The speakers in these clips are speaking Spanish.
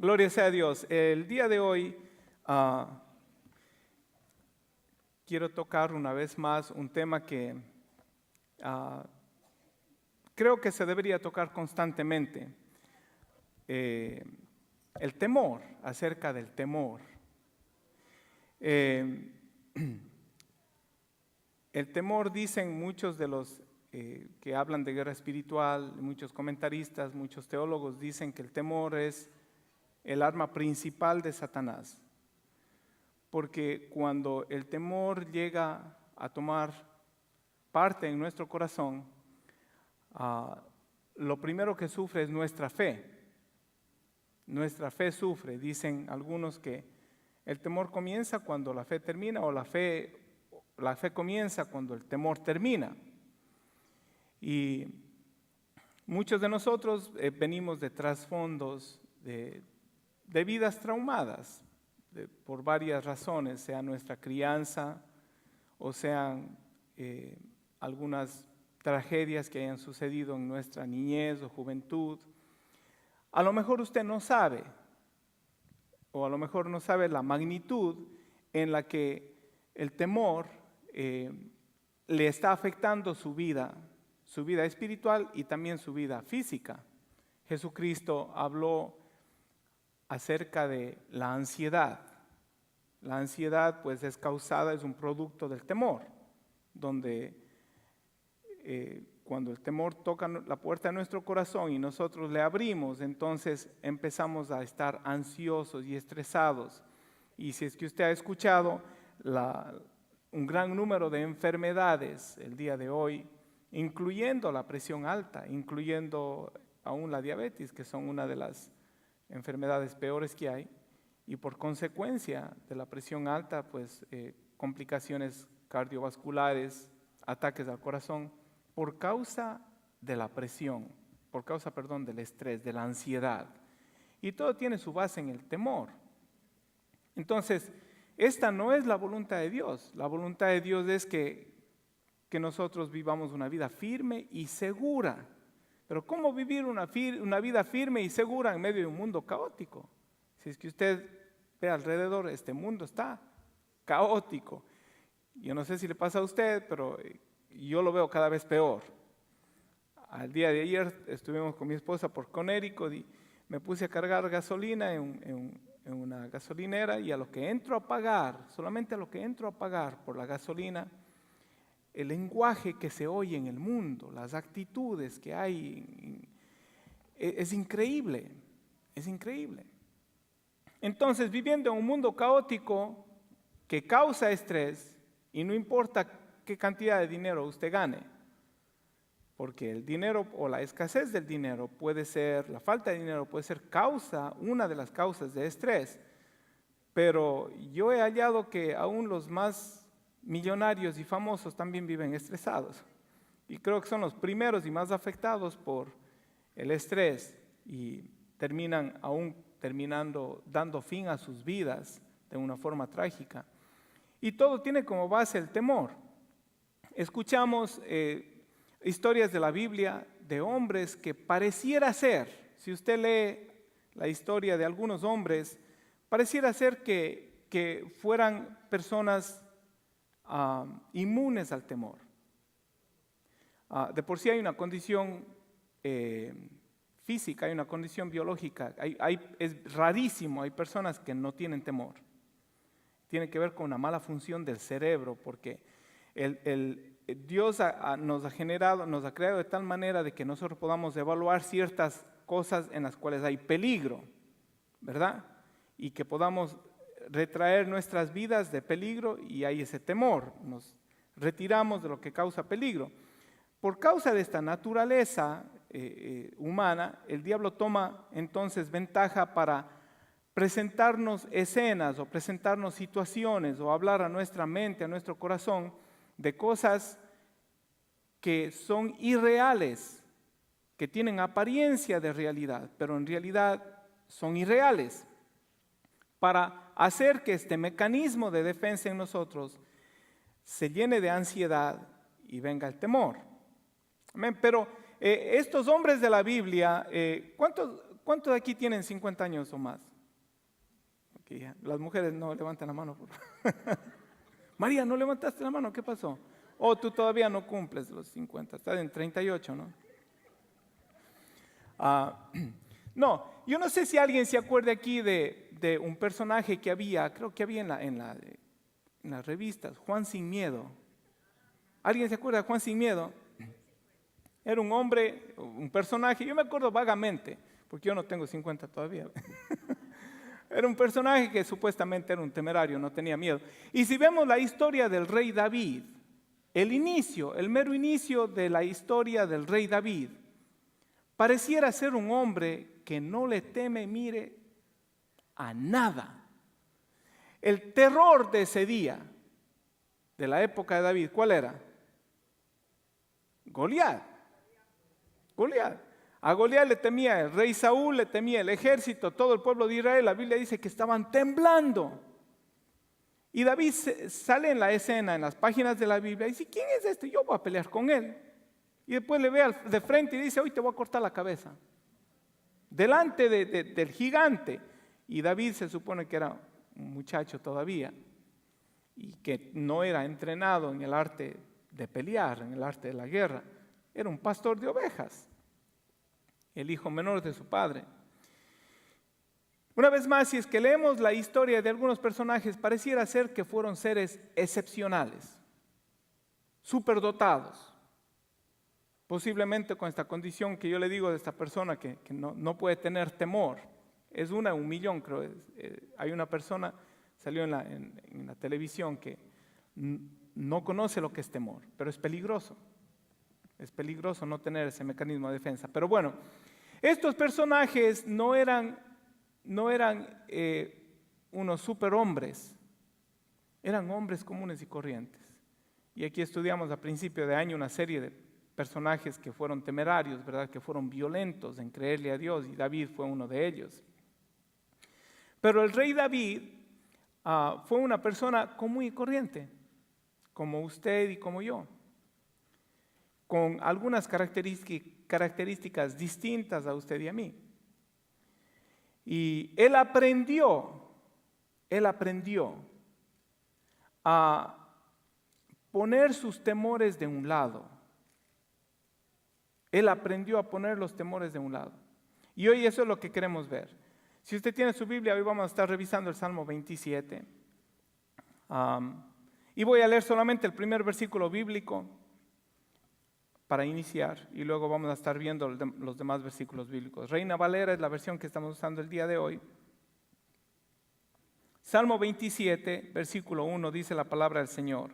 Gloria sea a Dios. El día de hoy quiero tocar una vez más un tema que creo que se debería tocar constantemente. El temor, acerca del temor. El temor, dicen muchos de los que hablan de guerra espiritual, muchos comentaristas, muchos teólogos dicen que el temor es el arma principal de Satanás. Porque cuando el temor llega a tomar parte en nuestro corazón, lo primero que sufre es nuestra fe. Nuestra fe sufre. Dicen algunos que el temor comienza cuando la fe termina, o la fe comienza cuando el temor termina. Y muchos de nosotros venimos de trasfondos de vidas traumadas, por varias razones, sea nuestra crianza o sean algunas tragedias que hayan sucedido en nuestra niñez o juventud. A lo mejor usted no sabe, o a lo mejor no sabe la magnitud en la que el temor le está afectando su vida espiritual y también su vida física. Jesucristo habló acerca de la ansiedad. La ansiedad pues es un producto del temor, donde cuando el temor toca la puerta de nuestro corazón y nosotros le abrimos, entonces empezamos a estar ansiosos y estresados. Y si es que usted ha escuchado un gran número de enfermedades el día de hoy, incluyendo la presión alta, incluyendo aún la diabetes, que son una de las enfermedades peores que hay, y por consecuencia de la presión alta, pues complicaciones cardiovasculares, ataques al corazón, por causa de la presión, del estrés, de la ansiedad. Y todo tiene su base en el temor. Entonces, esta no es la voluntad de Dios. La voluntad de Dios es que nosotros vivamos una vida firme y segura. Pero ¿cómo vivir una vida firme y segura en medio de un mundo caótico? Si es que usted ve alrededor, este mundo está caótico. Yo no sé si le pasa a usted, pero yo lo veo cada vez peor. Al día de ayer estuvimos con mi esposa por Connecticut y me puse a cargar gasolina en una gasolinera, y a lo que entro a pagar, solamente a lo que entro a pagar por la gasolina, el lenguaje que se oye en el mundo, las actitudes que hay, es increíble, es increíble. Entonces, viviendo en un mundo caótico que causa estrés, y no importa qué cantidad de dinero usted gane, porque el dinero o la escasez del dinero puede ser, la falta de dinero puede ser una de las causas de estrés, pero yo he hallado que aún los más millonarios y famosos también viven estresados, y creo que son los primeros y más afectados por el estrés, y terminando dando fin a sus vidas de una forma trágica. Y todo tiene como base el temor. Escuchamos historias de la Biblia de hombres que pareciera ser, si usted lee la historia de algunos hombres, pareciera ser que fueran personas inmunes al temor. De por sí hay una condición física, hay una condición biológica, es rarísimo, hay personas que no tienen temor. Tiene que ver con una mala función del cerebro, porque Dios nos ha creado de tal manera de que nosotros podamos evaluar ciertas cosas en las cuales hay peligro, ¿verdad? Y que podamos retraer nuestras vidas de peligro, y hay ese temor, nos retiramos de lo que causa peligro. Por causa de esta naturaleza humana, el diablo toma entonces ventaja para presentarnos escenas o presentarnos situaciones o hablar a nuestra mente, a nuestro corazón, de cosas que son irreales, que tienen apariencia de realidad, pero en realidad son irreales, para hacer que este mecanismo de defensa en nosotros se llene de ansiedad y venga el temor. Amén. Pero estos hombres de la Biblia, ¿cuántos de aquí tienen 50 años o más? Que ya, las mujeres no levantan la mano. María, ¿no levantaste la mano? ¿Qué pasó? Oh, tú todavía no cumples los 50, estás en 38, ¿no? No, yo no sé si alguien se acuerda aquí de un personaje que había, creo que había en las revistas, Juan Sin Miedo. ¿Alguien se acuerda de Juan Sin Miedo? Era un hombre, un personaje, yo me acuerdo vagamente, porque yo no tengo 50 todavía. Era un personaje que supuestamente era un temerario, no tenía miedo. Y si vemos la historia del rey David, el mero inicio de la historia del rey David, pareciera ser un hombre que no le teme, mire, a nada. El terror de ese día, de la época de David, ¿cuál era? Goliat. A Goliat le temía el rey Saúl, le temía el ejército, todo el pueblo de Israel. La Biblia dice que estaban temblando. Y David sale en la escena, en las páginas de la Biblia, y dice, ¿quién es este? Yo voy a pelear con él. Y después le ve de frente y dice, hoy te voy a cortar la cabeza. Delante del gigante. Y David se supone que era un muchacho todavía y que no era entrenado en el arte de pelear, en el arte de la guerra. Era un pastor de ovejas, el hijo menor de su padre. Una vez más, si es que leemos la historia de algunos personajes, pareciera ser que fueron seres excepcionales, superdotados, posiblemente con esta condición que yo le digo de esta persona que no puede tener temor. Es una en un millón, creo. Hay una persona, salió en la televisión, que no conoce lo que es temor, pero es peligroso. Es peligroso no tener ese mecanismo de defensa. Pero bueno, estos personajes no eran unos superhombres, eran hombres comunes y corrientes. Y aquí estudiamos a principio de año una serie de personajes que fueron temerarios, ¿verdad? Que fueron violentos en creerle a Dios, y David fue uno de ellos. Pero el rey David fue una persona común y corriente, como usted y como yo, con algunas características distintas a usted y a mí. Y él aprendió a poner sus temores de un lado. Él aprendió a poner los temores de un lado. Y hoy eso es lo que queremos ver. Si usted tiene su Biblia, hoy vamos a estar revisando el Salmo 27. Y voy a leer solamente el primer versículo bíblico para iniciar, y luego vamos a estar viendo los demás versículos bíblicos. Reina Valera es la versión que estamos usando el día de hoy. Salmo 27, versículo 1, dice la palabra del Señor: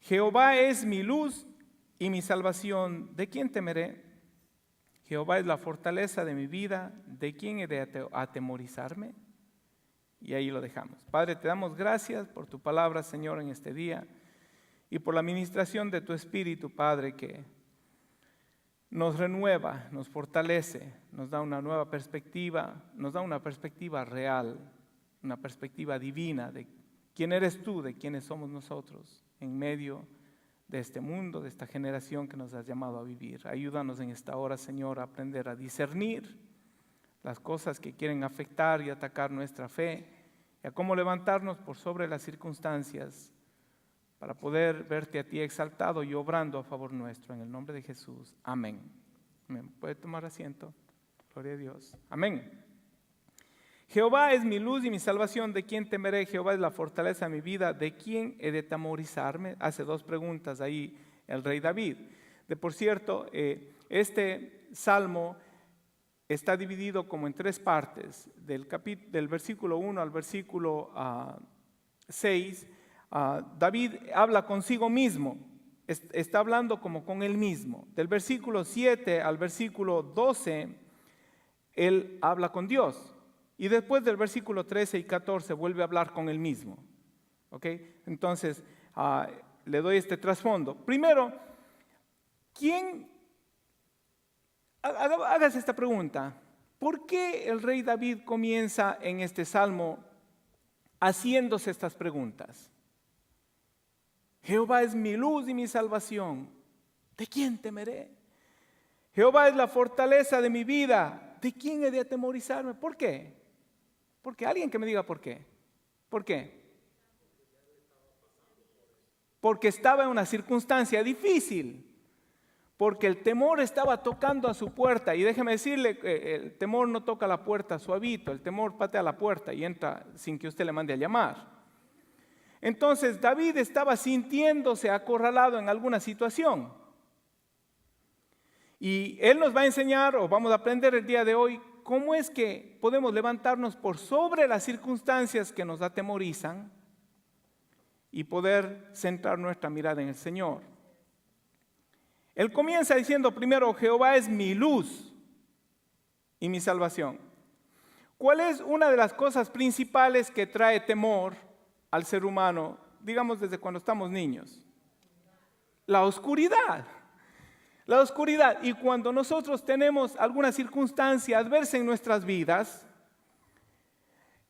Jehová es mi luz y mi salvación, ¿de quién temeré? Jehová es la fortaleza de mi vida, ¿de quién he de atemorizarme? Y ahí lo dejamos. Padre, te damos gracias por tu palabra, Señor, en este día, y por la administración de tu Espíritu, Padre, que nos renueva, nos fortalece, nos da una nueva perspectiva, nos da una perspectiva real, una perspectiva divina de quién eres tú, de quiénes somos nosotros en medio de este mundo, de esta generación que nos has llamado a vivir. Ayúdanos en esta hora, Señor, a aprender a discernir las cosas que quieren afectar y atacar nuestra fe, y a cómo levantarnos por sobre las circunstancias para poder verte a ti exaltado y obrando a favor nuestro. En el nombre de Jesús. Amén. Amén. ¿Puede tomar asiento? Gloria a Dios. Amén. Jehová es mi luz y mi salvación, ¿de quién temeré? Jehová es la fortaleza de mi vida, ¿de quién he de atemorizarme? Hace dos preguntas ahí el rey David. De por cierto, este salmo está dividido como en tres partes, del versículo 1 al versículo 6. David habla consigo mismo, está hablando como con él mismo. Del versículo 7 al versículo 12, él habla con Dios. Y después del versículo 13 y 14 vuelve a hablar con él mismo. ¿Okay? Entonces, le doy este trasfondo. Primero, hágase esta pregunta: ¿por qué el rey David comienza en este salmo haciéndose estas preguntas? Jehová es mi luz y mi salvación, ¿de quién temeré? Jehová es la fortaleza de mi vida, ¿de quién he de atemorizarme? ¿Por qué? Porque alguien que me diga por qué. ¿Por qué? Porque estaba en una circunstancia difícil. Porque el temor estaba tocando a su puerta. Y déjeme decirle que el temor no toca la puerta suavito. El temor patea la puerta y entra sin que usted le mande a llamar. Entonces David estaba sintiéndose acorralado en alguna situación. Y él nos va a enseñar, o vamos a aprender el día de hoy, cómo es que podemos levantarnos por sobre las circunstancias que nos atemorizan y poder centrar nuestra mirada en el Señor. Él comienza diciendo primero, Jehová es mi luz y mi salvación. ¿Cuál es una de las cosas principales que trae temor al ser humano, digamos desde cuando estamos niños? La oscuridad. La oscuridad. Y cuando nosotros tenemos alguna circunstancia adversa en nuestras vidas,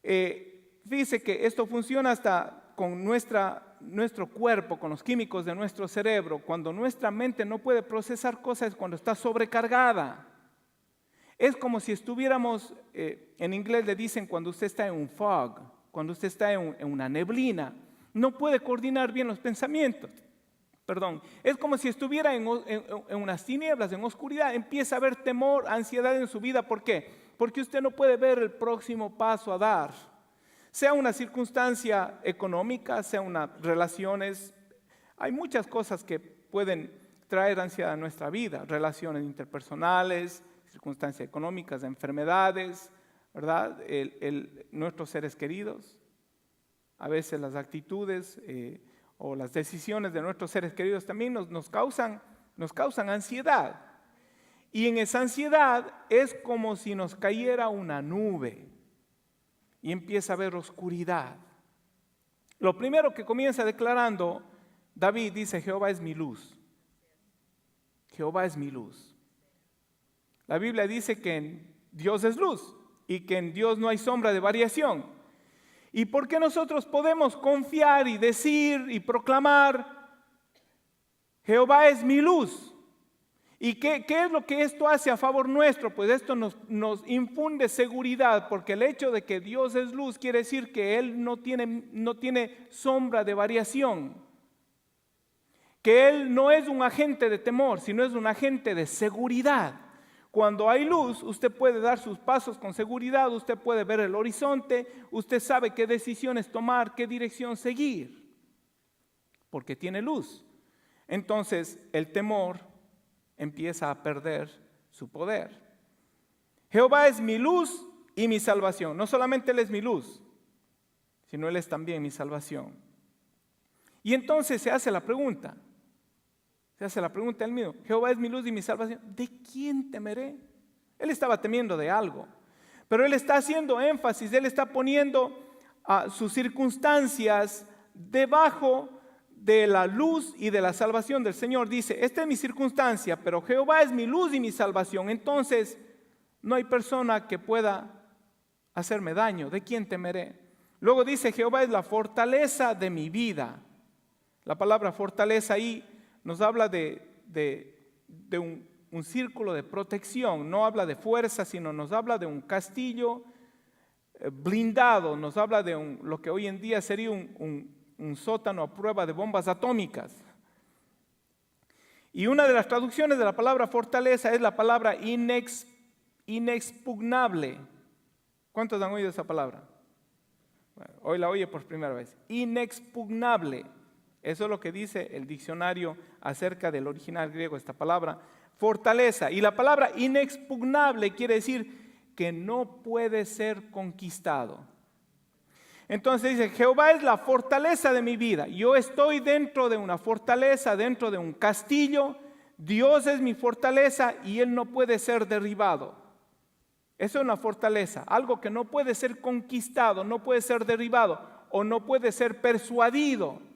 fíjese que esto funciona hasta con nuestro cuerpo, con los químicos de nuestro cerebro. Cuando nuestra mente no puede procesar cosas, cuando está sobrecargada. Es como si estuviéramos, en inglés le dicen cuando usted está en un fog, cuando usted está en una neblina, no puede coordinar bien los pensamientos. Es como si estuviera en unas tinieblas, en oscuridad, empieza a haber temor, ansiedad en su vida. ¿Por qué? Porque usted no puede ver el próximo paso a dar. Sea una circunstancia económica, sea unas relaciones, hay muchas cosas que pueden traer ansiedad a nuestra vida, relaciones interpersonales, circunstancias económicas, enfermedades, ¿verdad? Nuestros seres queridos, a veces las actitudes o las decisiones de nuestros seres queridos también nos causan ansiedad. Y en esa ansiedad es como si nos cayera una nube y empieza a haber oscuridad. Lo primero que comienza declarando David dice, Jehová es mi luz. Jehová es mi luz. La Biblia dice que Dios es luz y que en Dios no hay sombra de variación. ¿Y por qué nosotros podemos confiar y decir y proclamar, Jehová es mi luz? ¿Y qué es lo que esto hace a favor nuestro? Pues esto nos infunde seguridad, porque el hecho de que Dios es luz quiere decir que Él no tiene sombra de variación. Que Él no es un agente de temor, sino es un agente de seguridad. Cuando hay luz, usted puede dar sus pasos con seguridad, usted puede ver el horizonte, usted sabe qué decisiones tomar, qué dirección seguir, porque tiene luz. Entonces, el temor empieza a perder su poder. Jehová es mi luz y mi salvación. No solamente Él es mi luz, sino Él es también mi salvación. Y entonces se hace la pregunta él mismo, Jehová es mi luz y mi salvación, ¿de quién temeré? Él estaba temiendo de algo, pero él está haciendo énfasis, él está poniendo sus circunstancias debajo de la luz y de la salvación del Señor. Dice, esta es mi circunstancia, pero Jehová es mi luz y mi salvación. Entonces, no hay persona que pueda hacerme daño. ¿De quién temeré? Luego dice, Jehová es la fortaleza de mi vida. La palabra fortaleza ahí nos habla de un círculo de protección. No habla de fuerza, sino nos habla de un castillo blindado. Nos habla de lo que hoy en día sería un sótano a prueba de bombas atómicas. Y una de las traducciones de la palabra fortaleza es la palabra inexpugnable. ¿Cuántos han oído esa palabra? Bueno, hoy la oye por primera vez. Inexpugnable. Eso es lo que dice el diccionario acerca del original griego, esta palabra, fortaleza. Y la palabra inexpugnable quiere decir que no puede ser conquistado. Entonces dice, Jehová es la fortaleza de mi vida. Yo estoy dentro de una fortaleza, dentro de un castillo. Dios es mi fortaleza y Él no puede ser derribado. Eso es una fortaleza, algo que no puede ser conquistado, no puede ser derribado o no puede ser persuadido.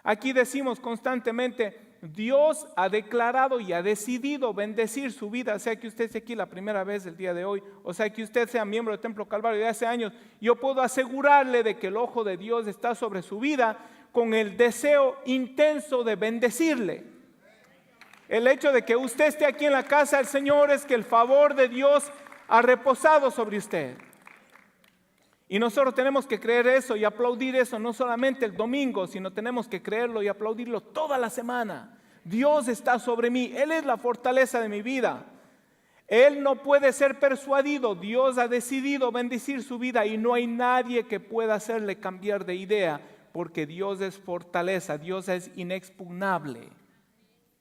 Aquí decimos constantemente, Dios ha declarado y ha decidido bendecir su vida, sea que usted esté aquí la primera vez el día de hoy, o sea que usted sea miembro del Templo Calvario de hace años. Yo puedo asegurarle de que el ojo de Dios está sobre su vida con el deseo intenso de bendecirle. El hecho de que usted esté aquí en la casa del Señor es que el favor de Dios ha reposado sobre usted. Y nosotros tenemos que creer eso y aplaudir eso, no solamente el domingo, sino tenemos que creerlo y aplaudirlo toda la semana. Dios está sobre mí, Él es la fortaleza de mi vida. Él no puede ser persuadido, Dios ha decidido bendecir su vida y no hay nadie que pueda hacerle cambiar de idea, porque Dios es fortaleza, Dios es inexpugnable,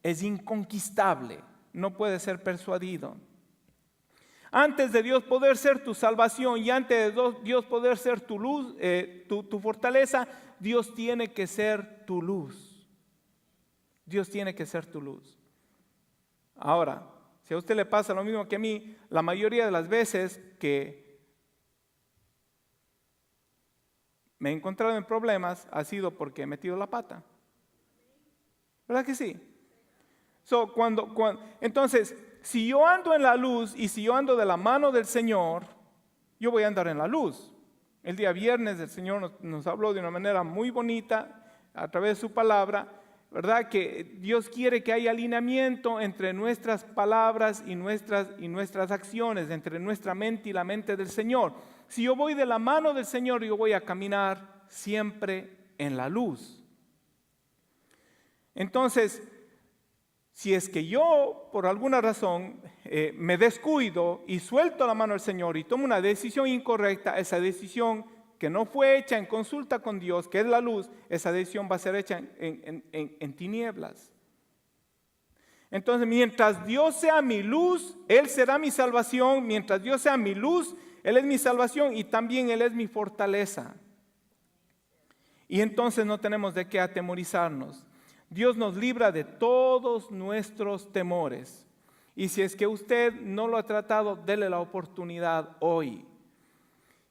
es inconquistable, no puede ser persuadido. Antes de Dios poder ser tu salvación y antes de Dios poder ser tu luz, tu fortaleza, Dios tiene que ser tu luz. Dios tiene que ser tu luz. Ahora, si a usted le pasa lo mismo que a mí, la mayoría de las veces que me he encontrado en problemas ha sido porque he metido la pata. ¿Verdad que sí? Entonces, si yo ando en la luz y si yo ando de la mano del Señor, yo voy a andar en la luz. El día viernes el Señor nos habló de una manera muy bonita a través de su palabra, ¿verdad? Que Dios quiere que haya alineamiento entre nuestras palabras y nuestras acciones, entre nuestra mente y la mente del Señor. Si yo voy de la mano del Señor, yo voy a caminar siempre en la luz. Entonces, si es que yo, por alguna razón, me descuido y suelto la mano del Señor y tomo una decisión incorrecta, esa decisión que no fue hecha en consulta con Dios, que es la luz, esa decisión va a ser hecha en tinieblas. Entonces, mientras Dios sea mi luz, Él será mi salvación. Mientras Dios sea mi luz, Él es mi salvación y también Él es mi fortaleza. Y entonces no tenemos de qué atemorizarnos. Dios nos libra de todos nuestros temores. Y si es que usted no lo ha tratado, dele la oportunidad hoy.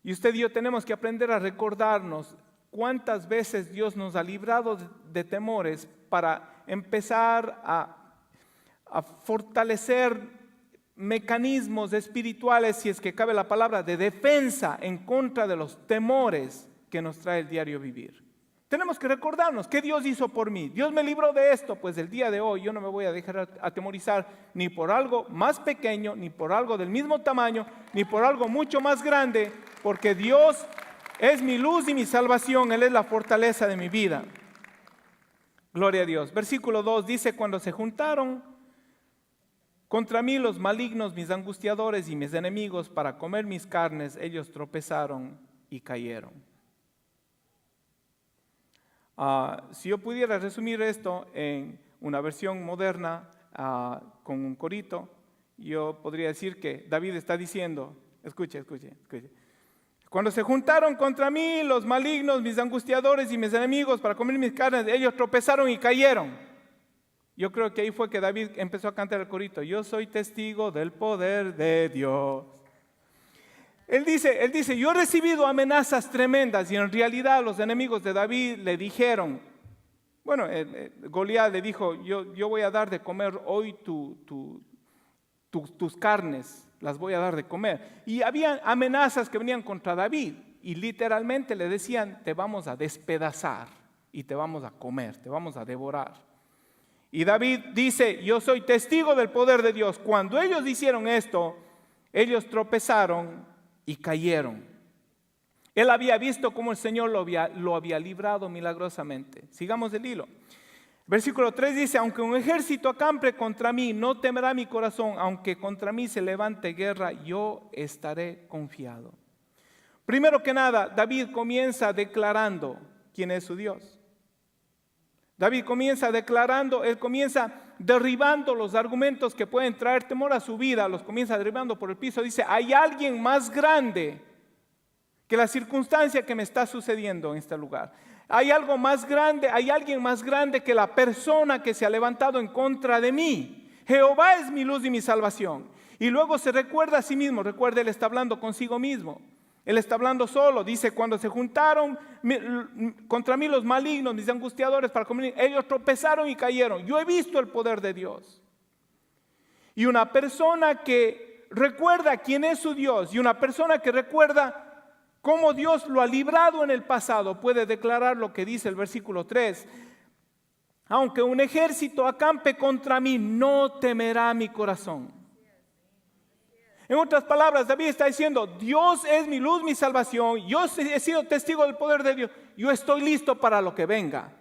Y usted y yo tenemos que aprender a recordarnos cuántas veces Dios nos ha librado de temores para empezar a fortalecer mecanismos espirituales, si es que cabe la palabra, de defensa en contra de los temores que nos trae el diario vivir. Tenemos que recordarnos qué Dios hizo por mí. Dios me libró de esto, pues el día de hoy yo no me voy a dejar atemorizar ni por algo más pequeño, ni por algo del mismo tamaño, ni por algo mucho más grande, porque Dios es mi luz y mi salvación, Él es la fortaleza de mi vida. Gloria a Dios. Versículo 2 dice, cuando se juntaron contra mí los malignos, mis angustiadores y mis enemigos para comer mis carnes, ellos tropezaron y cayeron. Si yo pudiera resumir esto en una versión moderna con un corito, yo podría decir que David está diciendo, escuche. Cuando se juntaron contra mí los malignos, mis angustiadores y mis enemigos para comer mis carnes, ellos tropezaron y cayeron. Yo creo que ahí fue que David empezó a cantar el corito, yo soy testigo del poder de Dios. Él dice, yo he recibido amenazas tremendas y en realidad los enemigos de David le dijeron, bueno, Goliat le dijo, yo voy a dar de comer hoy tus carnes, las voy a dar de comer. Y había amenazas que venían contra David y literalmente le decían, te vamos a despedazar y te vamos a comer, te vamos a devorar. Y David dice, yo soy testigo del poder de Dios. Cuando ellos hicieron esto, ellos tropezaron y cayeron. Él había visto cómo el Señor lo había librado milagrosamente. Sigamos el hilo. Versículo 3 dice, aunque un ejército acampe contra mí, no temerá mi corazón. Aunque contra mí se levante guerra, yo estaré confiado. Primero que nada, David comienza declarando quién es su Dios. David comienza declarando, él comienza derribando los argumentos que pueden traer temor a su vida, los comienza derribando por el piso. Dice, hay alguien más grande que la circunstancia que me está sucediendo en este lugar. Hay algo más grande, hay alguien más grande que la persona que se ha levantado en contra de mí. Jehová es mi luz y mi salvación. Y luego se recuerda a sí mismo, recuerda, él está hablando consigo mismo. Él está hablando solo, dice, cuando se juntaron contra mí los malignos, mis angustiadores para comer, ellos tropezaron y cayeron. Yo he visto el poder de Dios. Y una persona que recuerda quién es su Dios y una persona que recuerda cómo Dios lo ha librado en el pasado puede declarar lo que dice el versículo 3. Aunque un ejército acampe contra mí, no temerá mi corazón. En otras palabras, David está diciendo, Dios es mi luz, mi salvación. Yo he sido testigo del poder de Dios. Yo estoy listo para lo que venga.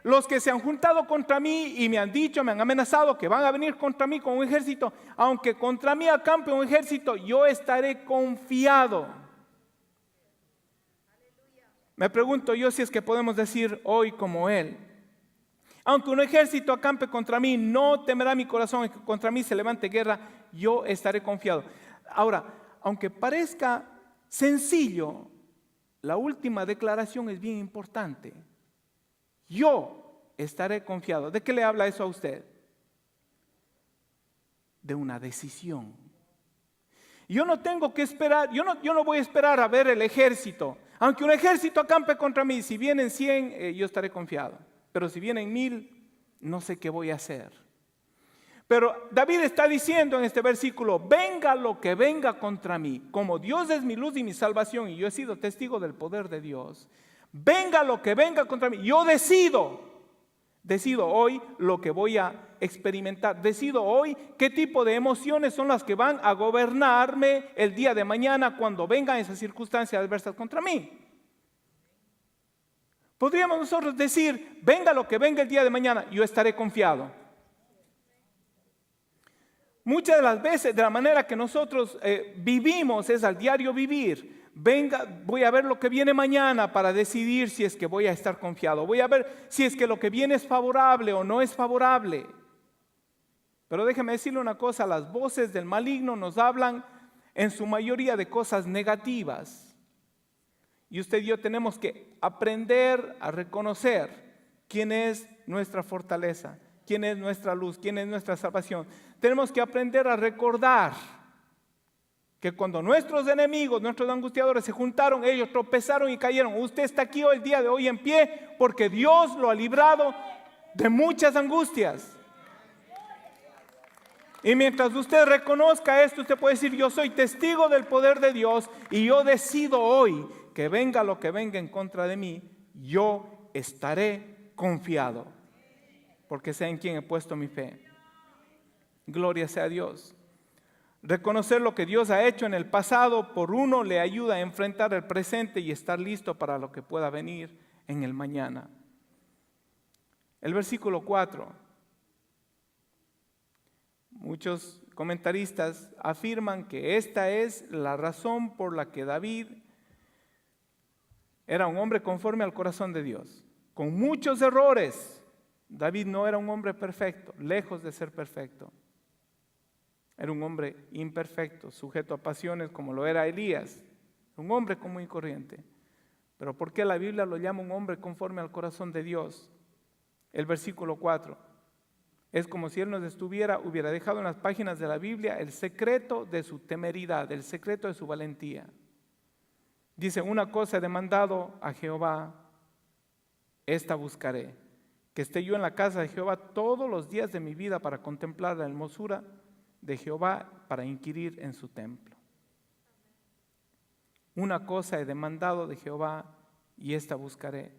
Los que se han juntado contra mí y me han dicho, me han amenazado que van a venir contra mí con un ejército, aunque contra mí acampe un ejército, yo estaré confiado. Me pregunto yo si es que podemos decir hoy como él. Aunque un ejército acampe contra mí, no temerá mi corazón, que contra mí se levante guerra, yo estaré confiado. Ahora, aunque parezca sencillo, la última declaración es bien importante. Yo estaré confiado. ¿De qué le habla eso a usted? De una decisión. Yo no tengo que esperar, yo no voy a esperar a ver el ejército. Aunque un ejército acampe contra mí, si vienen 100, yo estaré confiado. Pero si vienen 1000, no sé qué voy a hacer. Pero David está diciendo en este versículo, venga lo que venga contra mí, como Dios es mi luz y mi salvación, y yo he sido testigo del poder de Dios, venga lo que venga contra mí, yo decido hoy lo que voy a experimentar, decido hoy qué tipo de emociones son las que van a gobernarme el día de mañana cuando vengan esas circunstancias adversas contra mí. Podríamos nosotros decir, venga lo que venga el día de mañana, yo estaré confiado. Muchas de las veces, de la manera que nosotros vivimos, es al diario vivir. Venga, voy a ver lo que viene mañana para decidir si es que voy a estar confiado. Voy a ver si es que lo que viene es favorable o no es favorable. Pero déjeme decirle una cosa, las voces del maligno nos hablan en su mayoría de cosas negativas. Y usted y yo tenemos que aprender a reconocer quién es nuestra fortaleza, quién es nuestra luz, quién es nuestra salvación. Tenemos que aprender a recordar que cuando nuestros enemigos, nuestros angustiadores se juntaron, ellos tropezaron y cayeron. Usted está aquí hoy, el día de hoy en pie porque Dios lo ha librado de muchas angustias. Y mientras usted reconozca esto, usted puede decir, yo soy testigo del poder de Dios y yo decido hoy que venga lo que venga en contra de mí, yo estaré confiado, porque sé en quién he puesto mi fe. Gloria sea a Dios. Reconocer lo que Dios ha hecho en el pasado por uno le ayuda a enfrentar el presente y estar listo para lo que pueda venir en el mañana. El versículo 4. Muchos comentaristas afirman que esta es la razón por la que David era un hombre conforme al corazón de Dios, con muchos errores. David no era un hombre perfecto, lejos de ser perfecto. Era un hombre imperfecto, sujeto a pasiones como lo era Elías, un hombre común y corriente. Pero ¿por qué la Biblia lo llama un hombre conforme al corazón de Dios? El versículo 4. Es como si él hubiera dejado en las páginas de la Biblia el secreto de su temeridad, el secreto de su valentía. Dice, una cosa he demandado a Jehová, esta buscaré, que esté yo en la casa de Jehová todos los días de mi vida para contemplar la hermosura de Jehová, para inquirir en su templo. Una cosa he demandado de Jehová y esta buscaré,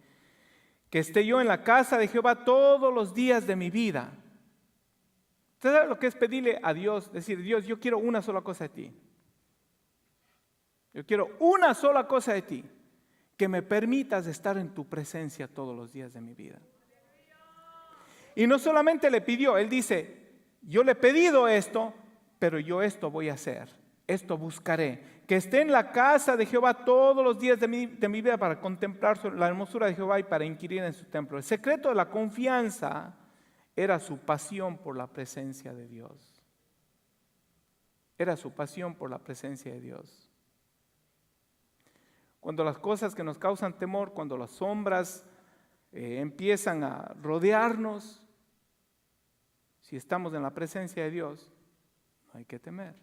que esté yo en la casa de Jehová todos los días de mi vida. ¿Usted sabe lo que es pedirle a Dios? Decir, Dios, yo quiero una sola cosa de ti. Yo quiero una sola cosa de ti, que me permitas estar en tu presencia todos los días de mi vida. Y no solamente le pidió, él dice, yo le he pedido esto, pero yo esto voy a hacer, esto buscaré, que esté en la casa de Jehová todos los días de mi vida para contemplar la hermosura de Jehová y para inquirir en su templo. El secreto de la confianza era su pasión por la presencia de Dios. Era su pasión por la presencia de Dios. Cuando las cosas que nos causan temor, cuando las sombras empiezan a rodearnos, si estamos en la presencia de Dios, no hay que temer.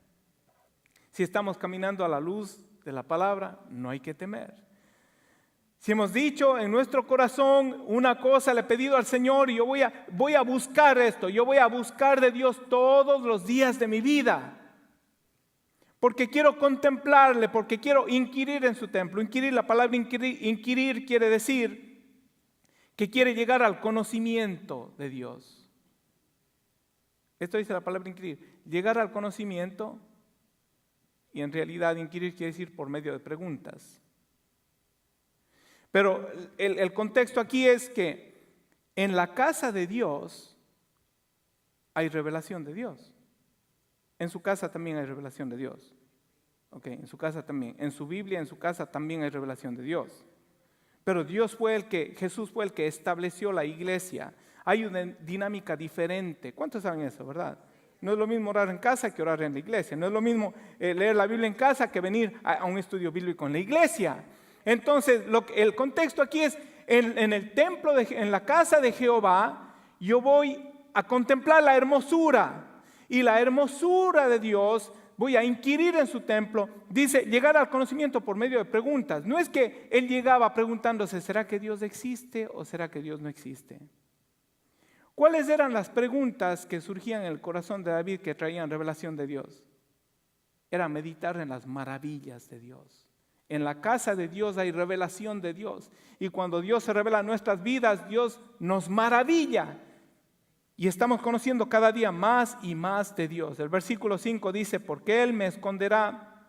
Si estamos caminando a la luz de la palabra, no hay que temer. Si hemos dicho en nuestro corazón una cosa, le he pedido al Señor y yo voy a buscar esto, yo voy a buscar de Dios todos los días de mi vida. Porque quiero contemplarle, porque quiero inquirir en su templo. Inquirir, la palabra inquirir quiere decir que quiere llegar al conocimiento de Dios. Esto dice la palabra inquirir, llegar al conocimiento Y en realidad inquirir quiere decir por medio de preguntas. Pero el contexto aquí es que en la casa de Dios hay revelación de Dios. En su casa también hay revelación de Dios. Okay, en su casa también. En su Biblia, en su casa también hay revelación de Dios. Pero Jesús fue el que estableció la iglesia. Hay una dinámica diferente. ¿Cuántos saben eso, verdad? No es lo mismo orar en casa que orar en la iglesia. No es lo mismo leer la Biblia en casa que venir a un estudio bíblico en la iglesia. Entonces, el contexto aquí es, en el templo, en la casa de Jehová, yo voy a contemplar la hermosura. Y la hermosura de Dios, voy a inquirir en su templo. Dice, llegar al conocimiento por medio de preguntas. No es que él llegaba preguntándose, ¿será que Dios existe o será que Dios no existe? ¿Cuáles eran las preguntas que surgían en el corazón de David que traían revelación de Dios? Era meditar en las maravillas de Dios. En la casa de Dios hay revelación de Dios. Y cuando Dios se revela en nuestras vidas, Dios nos maravilla. Y estamos conociendo cada día más y más de Dios. El versículo 5 dice, porque Él me esconderá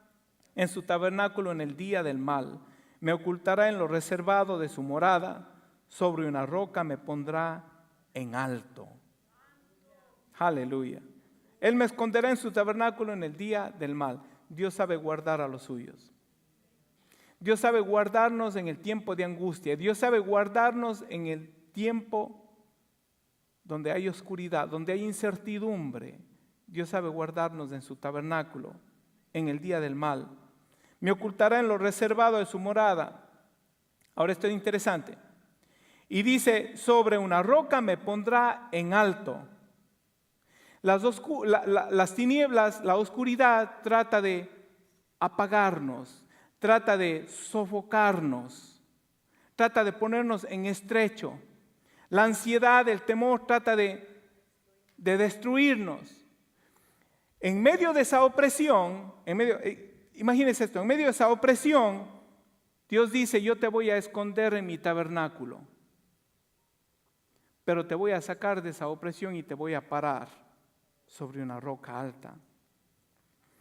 en su tabernáculo en el día del mal. Me ocultará en lo reservado de su morada. Sobre una roca me pondrá en alto. Aleluya. Él me esconderá en su tabernáculo en el día del mal. Dios sabe guardar a los suyos. Dios sabe guardarnos en el tiempo de angustia. Dios sabe guardarnos en el tiempo donde hay oscuridad, donde hay incertidumbre. Dios sabe guardarnos en su tabernáculo en el día del mal. Me ocultará en lo reservado de su morada. Ahora esto es interesante. Y dice, sobre una roca me pondrá en alto. Las tinieblas, la oscuridad trata de apagarnos, trata de sofocarnos, trata de ponernos en estrecho. La ansiedad, el temor trata de destruirnos. En medio de esa opresión, imagínense esto, en medio de esa opresión, Dios dice, yo te voy a esconder en mi tabernáculo, pero te voy a sacar de esa opresión y te voy a parar sobre una roca alta.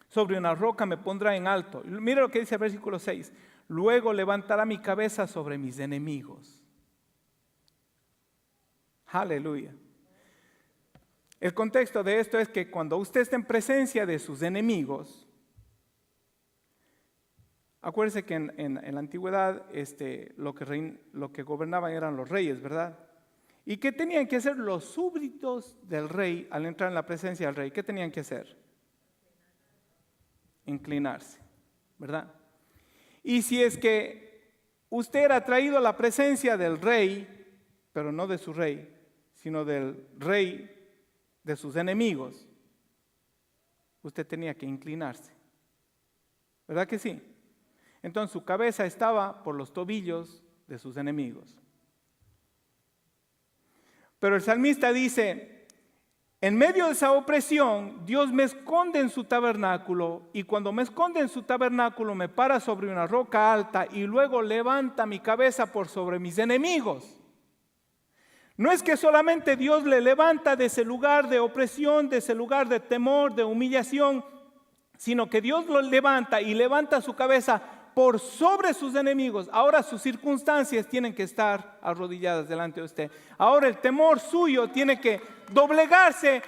Sobre una roca me pondrá en alto. Mira lo que dice el versículo 6. Luego levantará mi cabeza sobre mis enemigos. Aleluya. El contexto de esto es que cuando usted está en presencia de sus enemigos, acuérdese que en la antigüedad lo que gobernaban eran los reyes, ¿verdad? ¿Y qué tenían que hacer los súbditos del rey al entrar en la presencia del rey? ¿Qué tenían que hacer? Inclinarse, ¿verdad? Y si es que usted era traído a la presencia del rey, pero no de su rey, sino del rey de sus enemigos, usted tenía que inclinarse. ¿Verdad que sí? Entonces su cabeza estaba por los tobillos de sus enemigos. Pero el salmista dice, en medio de esa opresión, Dios me esconde en su tabernáculo, y cuando me esconde en su tabernáculo me para sobre una roca alta y luego levanta mi cabeza por sobre mis enemigos. No es que solamente Dios le levanta de ese lugar de opresión, de ese lugar de temor, de humillación, sino que Dios lo levanta y levanta su cabeza por sobre sus enemigos. Ahora sus circunstancias tienen que estar arrodilladas delante de usted. Ahora el temor suyo tiene que doblegarse,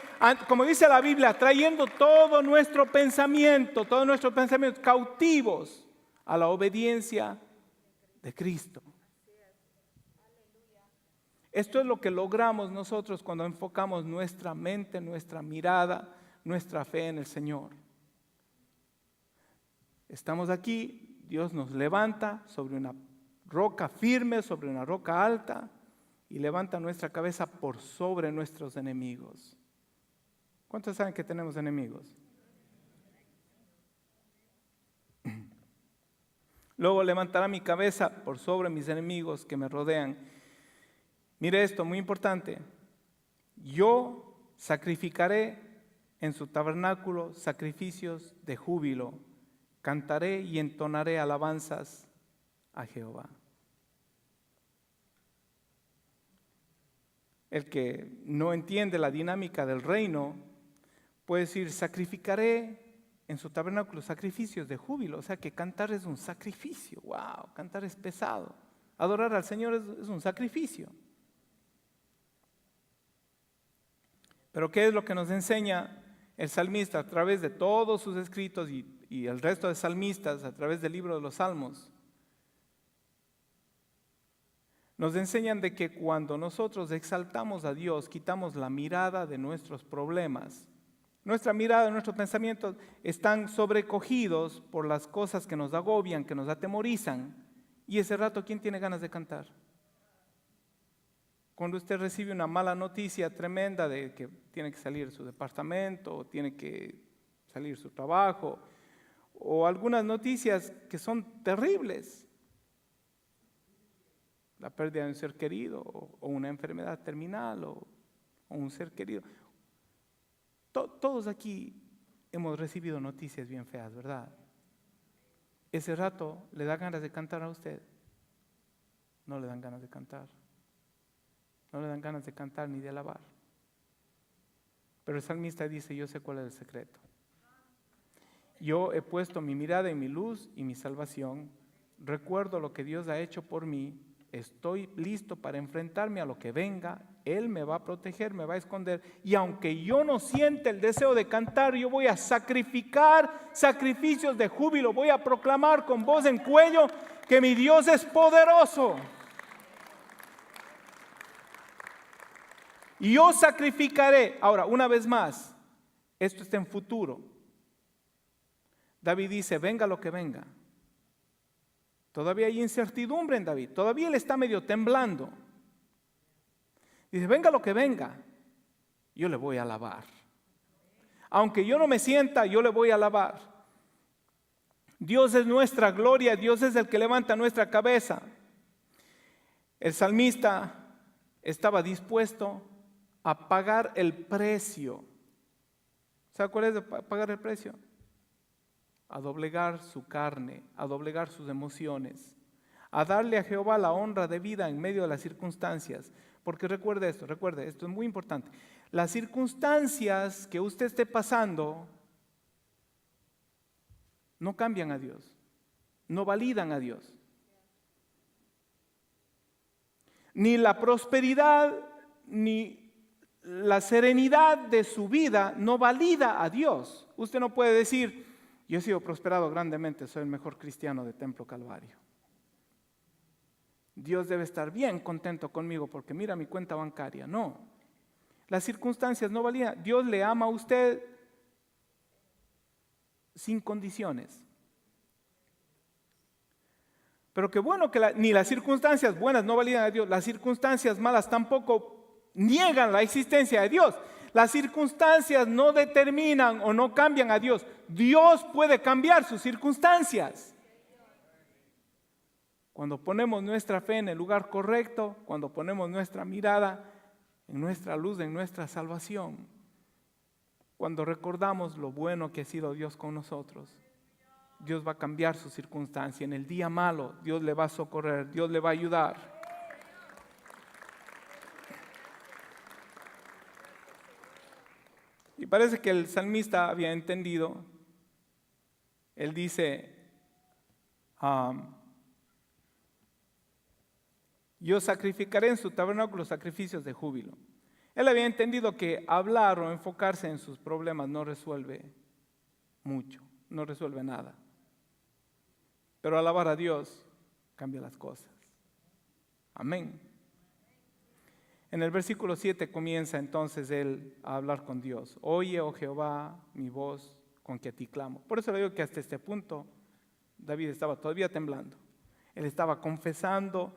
como dice la Biblia, trayendo todos nuestros pensamientos cautivos a la obediencia de Cristo. Esto es lo que logramos nosotros cuando enfocamos nuestra mente, nuestra mirada, nuestra fe en el Señor. Estamos aquí, Dios nos levanta sobre una roca firme, sobre una roca alta, y levanta nuestra cabeza por sobre nuestros enemigos. ¿Cuántos saben que tenemos enemigos? Luego levantará mi cabeza por sobre mis enemigos que me rodean. Mire esto, muy importante. Yo sacrificaré en su tabernáculo sacrificios de júbilo. Cantaré y entonaré alabanzas a Jehová. El que no entiende la dinámica del reino puede decir, sacrificaré en su tabernáculo sacrificios de júbilo. O sea que cantar es un sacrificio. Wow, cantar es pesado. Adorar al Señor es un sacrificio. Pero ¿qué es lo que nos enseña el salmista a través de todos sus escritos y el resto de salmistas a través del libro de los Salmos? Nos enseñan de que cuando nosotros exaltamos a Dios, quitamos la mirada de nuestros problemas. Nuestra mirada, nuestros pensamientos están sobrecogidos por las cosas que nos agobian, que nos atemorizan. Y ese rato, ¿quién tiene ganas de cantar? Cuando usted recibe una mala noticia tremenda de que tiene que salir su departamento, o tiene que salir su trabajo, o algunas noticias que son terribles, la pérdida de un ser querido, o una enfermedad terminal, o un ser querido. Todos aquí hemos recibido noticias bien feas, ¿verdad? Ese rato, ¿le da ganas de cantar a usted? No le dan ganas de cantar. No le dan ganas de cantar ni de alabar. Pero el salmista dice, yo sé cuál es el secreto. Yo he puesto mi mirada en mi luz y mi salvación. Recuerdo lo que Dios ha hecho por mí. Estoy listo para enfrentarme a lo que venga. Él me va a proteger, me va a esconder. Y aunque yo no sienta el deseo de cantar, yo voy a sacrificar sacrificios de júbilo. Voy a proclamar con voz en cuello que mi Dios es poderoso. Y yo sacrificaré. Ahora, una vez más, esto está en futuro. David dice, venga lo que venga. Todavía hay incertidumbre en David. Todavía él está medio temblando. Dice, venga lo que venga, yo le voy a alabar. Aunque yo no me sienta, yo le voy a alabar. Dios es nuestra gloria, Dios es el que levanta nuestra cabeza. El salmista estaba dispuesto a pagar el precio. ¿Sabe cuál es pagar el precio? A doblegar su carne, a doblegar sus emociones, a darle a Jehová la honra debida en medio de las circunstancias. Porque recuerde, esto es muy importante. Las circunstancias que usted esté pasando no cambian a Dios, no validan a Dios. Ni la prosperidad, ni la serenidad de su vida no valida a Dios. Usted no puede decir, yo he sido prosperado grandemente, soy el mejor cristiano de Templo Calvario. Dios debe estar bien contento conmigo porque mira mi cuenta bancaria. No, las circunstancias no validan. Dios le ama a usted sin condiciones. Pero qué bueno que ni las circunstancias buenas no validan a Dios, las circunstancias malas tampoco niegan la existencia de Dios. Las circunstancias no determinan o no cambian a Dios. Dios puede cambiar sus circunstancias. Cuando ponemos nuestra fe en el lugar correcto, cuando ponemos nuestra mirada en nuestra luz, en nuestra salvación, cuando recordamos lo bueno que ha sido Dios con nosotros, Dios va a cambiar su circunstancia. En el día malo, Dios le va a socorrer, Dios le va a ayudar. Y parece que el salmista había entendido. Él dice, yo sacrificaré en su tabernáculo sacrificios de júbilo. Él había entendido que hablar o enfocarse en sus problemas no resuelve mucho, no resuelve nada. Pero alabar a Dios cambia las cosas. Amén. En el versículo 7 comienza entonces él a hablar con Dios. Oye, oh Jehová, mi voz con que a ti clamo. Por eso le digo que hasta este punto David estaba todavía temblando. Él estaba confesando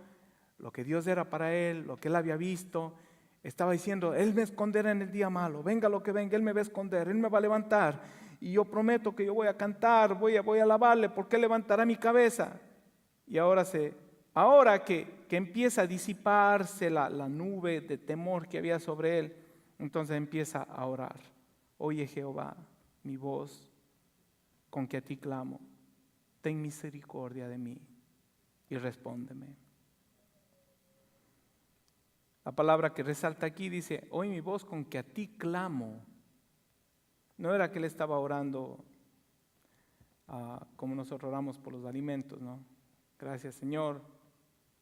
lo que Dios era para él, lo que él había visto. Estaba diciendo, Él me esconderá en el día malo, venga lo que venga, Él me va a esconder, Él me va a levantar. Y yo prometo que yo voy a cantar, voy a alabarle, porque Él levantará mi cabeza. Y ahora que empieza a disiparse la nube de temor que había sobre él, entonces empieza a orar. Oye Jehová, mi voz con que a ti clamo, ten misericordia de mí y respóndeme. La palabra que resalta aquí dice, oye mi voz con que a ti clamo. No era que él estaba orando como nosotros oramos por los alimentos, ¿no? Gracias, Señor.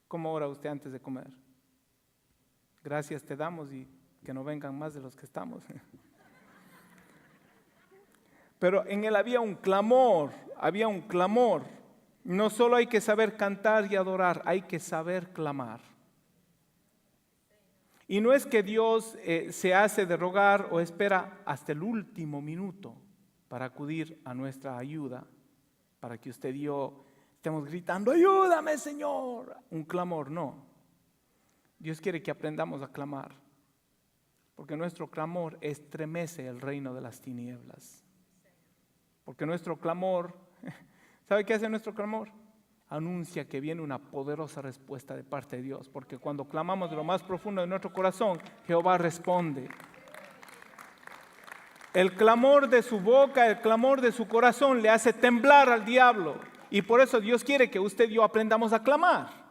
¿Cómo ora usted antes de comer? Gracias te damos y que no vengan más de los que estamos. Pero en él había un clamor, había un clamor. No solo hay que saber cantar y adorar, hay que saber clamar. Y no es que Dios se hace de rogar o espera hasta el último minuto para acudir a nuestra ayuda, para que usted y yo estemos gritando, ayúdame Señor, un clamor, no. Dios quiere que aprendamos a clamar, porque nuestro clamor estremece el reino de las tinieblas. Porque nuestro clamor, ¿sabe qué hace nuestro clamor? Anuncia que viene una poderosa respuesta de parte de Dios, porque cuando clamamos de lo más profundo de nuestro corazón, Jehová responde. El clamor de su boca, el clamor de su corazón le hace temblar al diablo, y por eso Dios quiere que usted y yo aprendamos a clamar.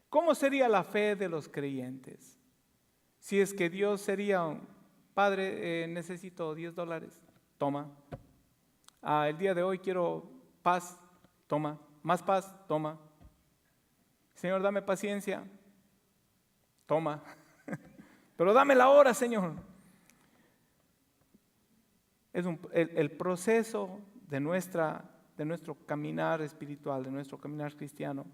¿Cómo sería la fe de los creyentes? Si es que Dios sería un Padre, necesito $10, toma. El día de hoy quiero paz, toma. Más paz, toma. Señor, dame paciencia, toma. Pero dame la hora, Señor. Es el proceso de nuestro caminar espiritual, de nuestro caminar cristiano,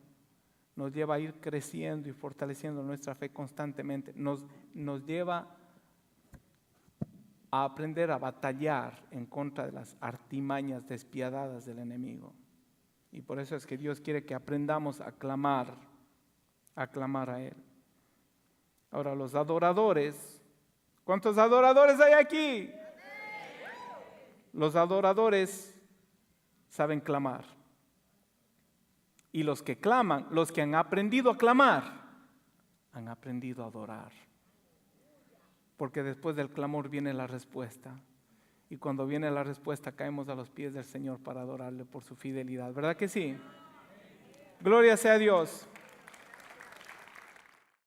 nos lleva a ir creciendo y fortaleciendo nuestra fe constantemente. Nos lleva a aprender a batallar en contra de las artimañas despiadadas del enemigo. Y por eso es que Dios quiere que aprendamos a clamar a Él. Ahora, los adoradores, ¿cuántos adoradores hay aquí? Los adoradores saben clamar. Y los que claman, los que han aprendido a clamar, han aprendido a adorar. Porque después del clamor viene la respuesta. Y cuando viene la respuesta caemos a los pies del Señor para adorarle por su fidelidad. ¿Verdad que sí? Gloria sea a Dios.